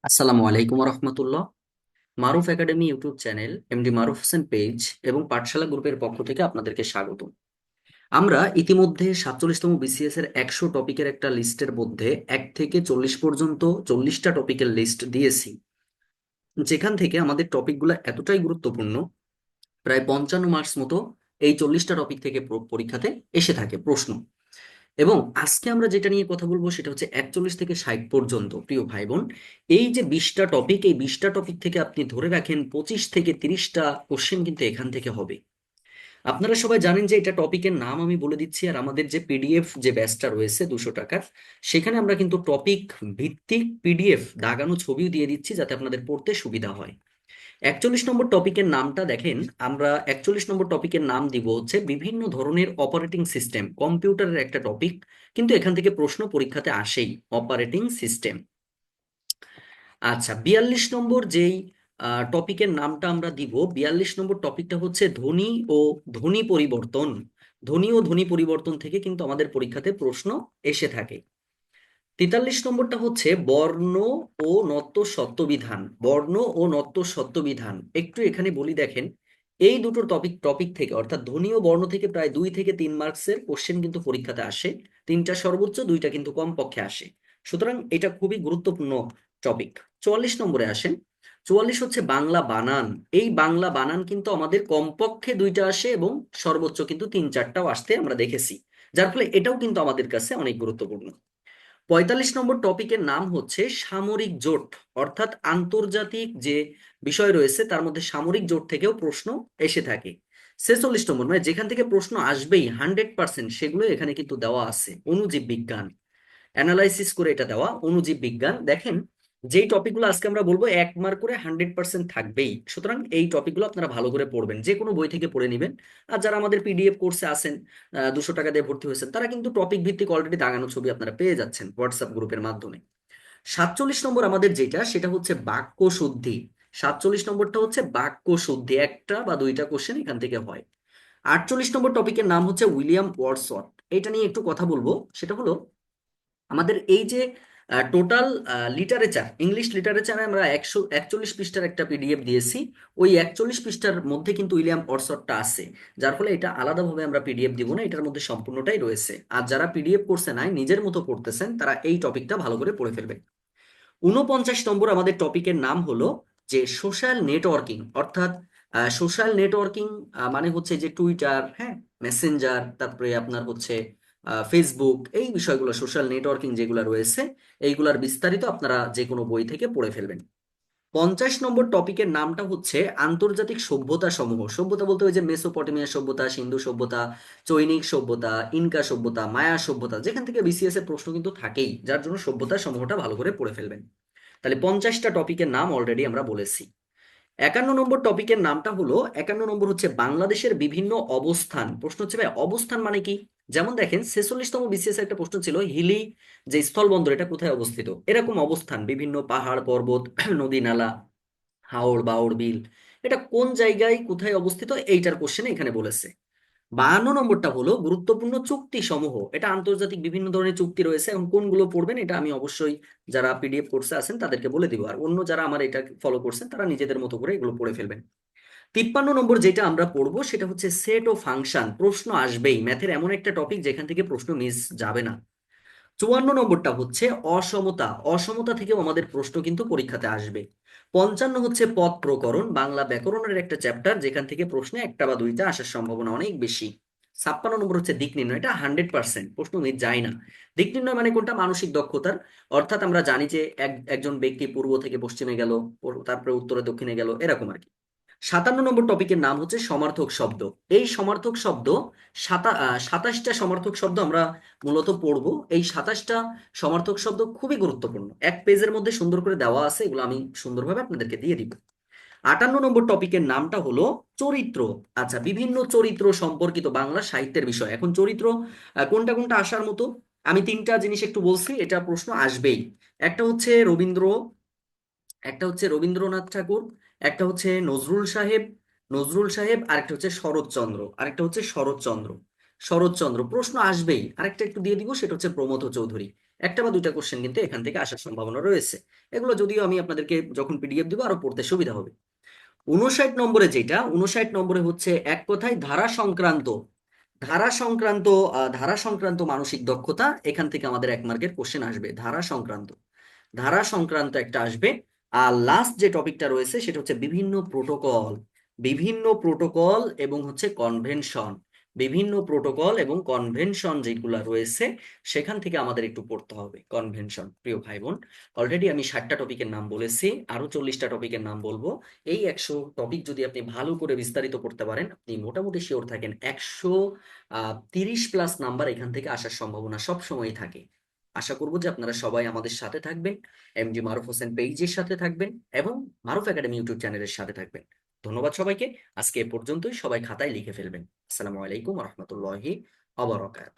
আসসালামু আলাইকুম রহমতুল্লাহ। মারুফ academy YouTube channel, MD মারুফ Hossain page এবং পাঠশালা গ্রুপের পক্ষ থেকে আপনাদেরকে স্বাগত। আমরা ইতিমধ্যে 47তম বিসিএস এর 100 টপিকের একটা লিস্টের মধ্যে 1 থেকে 40 পর্যন্ত 40টা টপিকের লিস্ট দিয়েছি, যেখান থেকে আমাদের টপিকগুলো এতটাই গুরুত্বপূর্ণ, প্রায় 55 মার্কস মতো এই 40টা টপিক থেকে পরীক্ষাতে এসে থাকে প্রশ্ন। এবং আজকে আমরা যেটা নিয়ে কথা বলবো সেটা হচ্ছে 41 থেকে 60 পর্যন্ত। প্রিয় ভাই বোন, এই যে 20টা টপিক, এই 20টা টপিক থেকে আপনি ধরে রাখেন 25 থেকে 30টা কোশ্চেন কিন্তু এখান থেকে হবে। আপনারা সবাই জানেন যে এটা টপিকের নাম আমি বলে দিচ্ছি, আর আমাদের যে পিডিএফ যে ব্যাচটা রয়েছে 200 টাকার, সেখানে আমরা কিন্তু টপিক ভিত্তিক পিডিএফ দাগানো ছবিও দিয়ে দিচ্ছি যাতে আপনাদের পড়তে সুবিধা হয়। 41 নম্বর টপিকের নামটা দেখেন, আমরা 41 নম্বর টপিকের নাম দিব হচ্ছে বিভিন্ন ধরনের অপারেটিং সিস্টেম, কম্পিউটারের একটা টপিক, কিন্তু এখান থেকে প্রশ্ন পরীক্ষাতে আসেই, অপারেটিং সিস্টেম। আচ্ছা, 42 নম্বর যেই টপিকের নামটা আমরা দিব, 42 নম্বর টপিকটা হচ্ছে ধ্বনি ও ধ্বনি পরিবর্তন। ধ্বনি ও ধ্বনি পরিবর্তন থেকে কিন্তু আমাদের পরীক্ষাতে প্রশ্ন এসে থাকে। 43 নম্বরটা হচ্ছে বর্ণ ও নত্য সত্যবিধান। বর্ণ ও নত্য সত্যবিধান একটু এখানে বলি, দেখেন এই দুটো টপিক টপিক থেকে অর্থাৎ ধ্বনি ও বর্ণ থেকে প্রায় 2 থেকে 3 মার্কসের কোশ্চেন কিন্তু পরীক্ষাতে আসে। তিনটা সর্বোচ্চ, দুইটা কিন্তু কম পক্ষে আসে। সুতরাং এটা খুবই গুরুত্বপূর্ণ টপিক। 44 নম্বরে আসেন। 44 হচ্ছে বাংলা বানান। এই বাংলা বানান কিন্তু আমাদের কমপক্ষে দুইটা আসে এবং সর্বোচ্চ কিন্তু 3-4টাও আসতে আমরা দেখেছি, যার ফলে এটাও কিন্তু আমাদের কাছে অনেক গুরুত্বপূর্ণ। 45 নম্বর টপিকের নাম হচ্ছে সামরিক জোট, অর্থাৎ আন্তর্জাতিক যে বিষয় রয়েছে তার মধ্যে সামরিক জোট থেকেও প্রশ্ন এসে থাকে। 46 নম্বর, মানে যেখান থেকে প্রশ্ন আসবেই 100%, সেগুলো এখানে কিন্তু দেওয়া আছে। অণুজীব বিজ্ঞান, অ্যানালাইসিস করে এটা দেওয়া অণুজীব বিজ্ঞান। দেখেন যেই টপিকগুলো আজকে আমরা বলবো 1 মার্ক করে 100% থাকবেই, সুতরাং এই টপিকগুলো আপনারা ভালো করে পড়বেন, যে কোনো বই থেকে পড়ে নেবেন। আর যারা আমাদের পিডিএফ কোর্সে আছেন, 200 টাকা দিয়ে ভর্তি হয়েছেন, তারা কিন্তু টপিক ভিত্তিক অলরেডি দাগানো ছবি আপনারা পেয়ে যাচ্ছেন হোয়াটসঅ্যাপ গ্রুপের মাধ্যমে। 47 নম্বর আমাদের যেটা, সেটা হচ্ছে বাক্য শুদ্ধি। 47 নম্বরটা হচ্ছে বাক্য শুদ্ধি, একটা বা দুইটা কোশ্চেন এখান থেকে হয়। 48 নম্বর টপিকের নাম হচ্ছে উইলিয়াম ওয়ার্ডসওয়ার্থ। এটা নিয়ে একটু কথা বলবো, সেটা হলো আমাদের এই যে টোটাল লিটারেচার, ইংলিশ লিটারেচারে আমরা 141 পৃষ্ঠার একটা পিডিএফ দিয়েছি। ওই 41 পৃষ্ঠার মধ্যে কিন্তু উইলিয়াম ওয়ার্ডসওয়ার্থটা আছে, যার ফলে এটা আলাদাভাবে আমরা পিডিএফ দিব না, এটার মধ্যে সম্পূর্ণটাই রয়েছে। আর যারা পিডিএফ কোর্সে নাই, নিজের মতো পড়তেছেন, তারা এই টপিকটা ভালো করে পড়ে ফেলবেন। 49 নম্বর আমাদের টপিকের নাম হলো যে সোশ্যাল নেটওয়ার্কিং, অর্থাৎ সোশ্যাল নেটওয়ার্কিং মানে হচ্ছে যে টুইটার, হ্যাঁ, মেসেঞ্জার, তারপরে আপনার হচ্ছে ফেসবুক, এই বিষয়গুলো সোশ্যাল নেটওয়ার্কিং যেগুলো রয়েছে, এইগুলার বিস্তারিত আপনারা যে কোনো বই থেকে পড়ে ফেলবেন। 50 নম্বর টপিকের নামটা হচ্ছে আন্তর্জাতিক সভ্যতা সমূহ। সভ্যতা বলতে ওই যে মেসোপটেমিয়া সভ্যতা, সিন্ধু সভ্যতা, চৈনিক সভ্যতা, ইনকা সভ্যতা, মায়া সভ্যতা, যেখান থেকে বিসিএস এর প্রশ্ন কিন্তু থাকেই, যার জন্য সভ্যতা সমূহটা ভালো করে পড়ে ফেলবেন। তাহলে 50টা টপিকের নাম অলরেডি আমরা বলেছি। 51 নম্বর টপিকের নামটা হলো, 51 নম্বর হচ্ছে বাংলাদেশের বিভিন্ন অবস্থান। প্রশ্ন হচ্ছে ভাই অবস্থান মানে কি? যেমন দেখেন 46তম বিসিএস একটা প্রশ্ন ছিল, হিলি যে স্থলবন্দর এটা কোথায় অবস্থিত, এরকম অবস্থান বিভিন্ন পাহাড় পর্বত নদী নালা, হাওড় বাওড় বিল, এটা কোন জায়গায় কোথায় অবস্থিত, এইটার কোশ্চেনে এখানে বলেছে। 52 নম্বরটা হলো গুরুত্বপূর্ণ চুক্তি সমূহ। এটা আন্তর্জাতিক বিভিন্ন ধরনের চুক্তি রয়েছে, এবং কোনগুলো পড়বেন এটা আমি অবশ্যই যারা পিডিএফ কোর্সে আছেন তাদেরকে বলে দিব, আর অন্য যারা আমার এটা ফলো করছেন তারা নিজেদের মতো করে এগুলো পড়ে ফেলবেন। 53 নম্বর যেটা আমরা পড়বো সেটা হচ্ছে সেট ও ফাংশন। প্রশ্ন আসবেই, ম্যাথের এমন একটা টপিক যেখান থেকে প্রশ্ন মিস যাবে না। 54 নম্বরটা হচ্ছে অসমতা। অসমতা থেকেও আমাদের প্রশ্ন কিন্তু পরীক্ষাতে আসবে। 55 হচ্ছে পদ প্রকরণ, বাংলা ব্যাকরণের একটা চ্যাপ্টার, যেখান থেকে প্রশ্নে একটা বা দুইটা আসার সম্ভাবনা অনেক বেশি। 56 নম্বর হচ্ছে দিক নির্ণয়। এটা 100% প্রশ্ন মিস যায় না। দিক নির্ণয় মানে কোনটা? মানসিক দক্ষতার। অর্থাৎ আমরা জানি যে একজন ব্যক্তি পূর্ব থেকে পশ্চিমে গেল, তারপরে উত্তরে দক্ষিণে গেল, এরকম আর কি। 57 নম্বর টপিকের নাম হচ্ছে সমার্থক শব্দ। এই সমার্থক শব্দ 27টা সমার্থক শব্দ আমরা মূলত পড়বো। এই 27টা সমার্থক শব্দ খুবই গুরুত্বপূর্ণ, এক পেজের মধ্যে সুন্দর করে দেওয়া আছে, এগুলো আমি সুন্দরভাবে আপনাদেরকে দিয়ে দিব। 58 নম্বর টপিকের নামটা হলো চরিত্র। আচ্ছা, বিভিন্ন চরিত্র সম্পর্কিত বাংলা সাহিত্যের বিষয়। এখন চরিত্র কোনটা কোনটা আসার মতো, আমি তিনটা জিনিস একটু বলছি, এটা প্রশ্ন আসবেই। একটা হচ্ছে রবীন্দ্র, একটা হচ্ছে রবীন্দ্রনাথ ঠাকুর, একটা হচ্ছে নজরুল সাহেব, আরেকটা হচ্ছে শরৎচন্দ্র, আরেকটা হচ্ছে শরৎচন্দ্র। শরৎচন্দ্র প্রশ্ন আসবেই। আরেকটা একটু দিয়ে দিব, সেটা হচ্ছে প্রমথ চৌধুরী। একটা বা দুইটা কোশ্চেন কিন্তু এখান থেকে আসার সম্ভাবনা রয়েছে। এগুলো যদিও আমি আপনাদেরকে যখন পিডিএফ দিব আরো পড়তে সুবিধা হবে। 59 নম্বরে হচ্ছে এক কথায় ধারা সংক্রান্ত মানসিক দক্ষতা। এখান থেকে আমাদের 1 মার্কের কোশ্চেন আসবে, ধারা সংক্রান্ত একটা আসবে। আর লাস্ট যে টপিকটা রয়েছে সেটা হচ্ছে বিভিন্ন প্রোটোকল এবং হচ্ছে কনভেনশন। বিভিন্ন প্রোটোকল এবং কনভেনশন যেগুলো রয়েছে সেখান থেকে আমাদের একটু পড়তে হবে কনভেনশন। প্রিয় ভাই বোন, অলরেডি আমি 60টা টপিকের নাম বলেছি, আরো 40টা টপিকের নাম বলবো। এই 100 টপিক যদি আপনি ভালো করে বিস্তারিত করতে পারেন, আপনি মোটামুটি শিওর থাকেন 130+ নাম্বার এখান থেকে আসার সম্ভাবনা সব সময়ই থাকে। আশা করব যে আপনারা সবাই আমাদের সাথে থাকবেন, এমডি মারুফ হোসেন পেজের সাথে থাকবেন এবং মারুফ একাডেমি ইউটিউব চ্যানেলের সাথে থাকবেন। ধন্যবাদ সবাইকে। আজকে এ পর্যন্তই, সবাই খাতায় লিখে ফেলবেন। আসসালামু আলাইকুম রহমতুল্লাহি অবরাকাত।